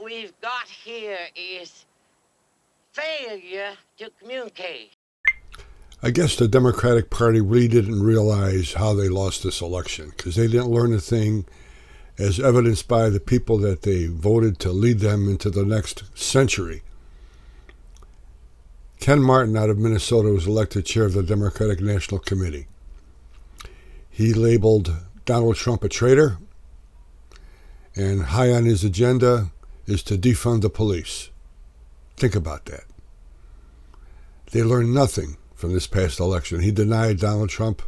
we've got here is failure to communicate. I guess the Democratic Party really didn't realize how they lost this election because they didn't learn a thing, as evidenced by the people that they voted to lead them into the next century. Ken Martin out of Minnesota was elected chair of the Democratic National Committee. He labeled Donald Trump a traitor, and high on his agenda is to defund the police. Think about that. They learned nothing from this past election. He denied Donald Trump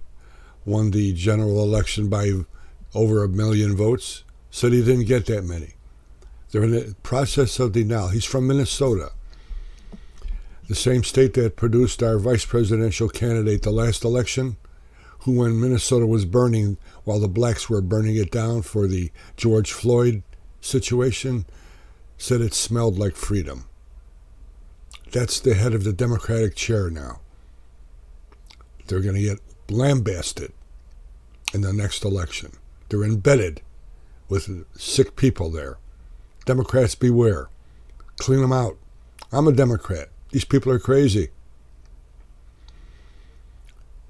won the general election by over 1 million votes, said he didn't get that many. They're in the process of denial. He's from Minnesota, the same state that produced our vice presidential candidate the last election, who, when Minnesota was burning while the blacks were burning it down for the George Floyd situation, said it smelled like freedom. That's the head of the Democratic chair now. They're going to get lambasted in the next election. They're embedded with sick people there. Democrats beware. Clean them out. I'm a Democrat. These people are crazy.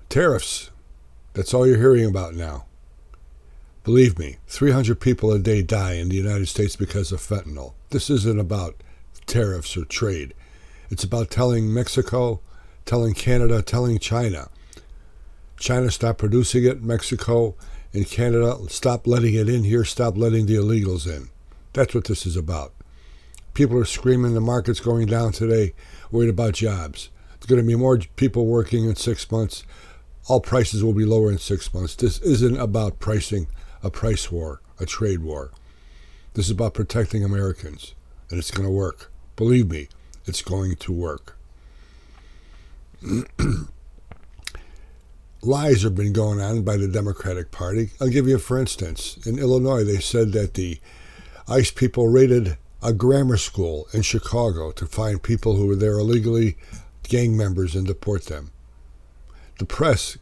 Tariffs. That's all you're hearing about now. Believe me, 300 people a day die in the United States because of fentanyl. This isn't about tariffs or trade. It's about telling Mexico, telling Canada, telling China. China, stop producing it. Mexico and Canada, stop letting it in here. Stop letting the illegals in. That's what this is about. People are screaming the market's going down today, worried about jobs. There's going to be more people working in 6 months. All prices will be lower in 6 months. This isn't about pricing, a price war, a trade war. This is about protecting Americans, and it's going to work. Believe me, it's going to work. Lies have been going on by the Democratic Party. I'll give you for instance. In Illinois, they said that the ICE people raided a grammar school in Chicago to find people who were there illegally, gang members, and deport them. The press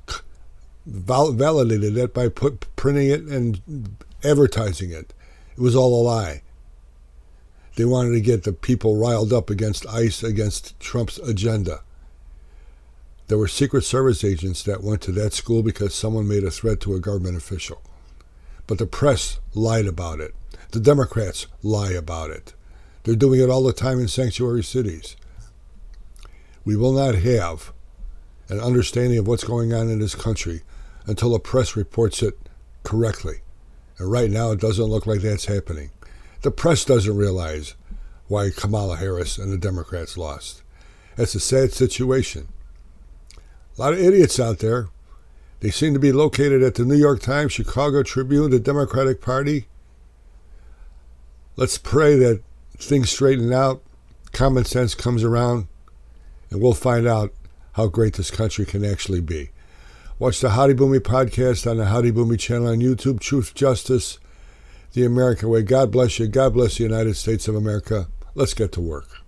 validated that by printing it and advertising it. It was all a lie. They wanted to get the people riled up against ICE, against Trump's agenda. There were Secret Service agents that went to that school because someone made a threat to a government official. But the press lied about it. The Democrats lie about it. They're doing it all the time in sanctuary cities. We will not have an understanding of what's going on in this country until the press reports it correctly. And right now, it doesn't look like that's happening. The press doesn't realize why Kamala Harris and the Democrats lost. That's a sad situation. A lot of idiots out there. They seem to be located at the New York Times, Chicago Tribune, the Democratic Party. Let's pray that things straighten out, common sense comes around, and we'll find out how great this country can actually be. Watch the Howdy Boomy podcast on the Howdy Boomy channel on YouTube. Truth, Justice, The American Way. God bless you. God bless the United States of America. Let's get to work.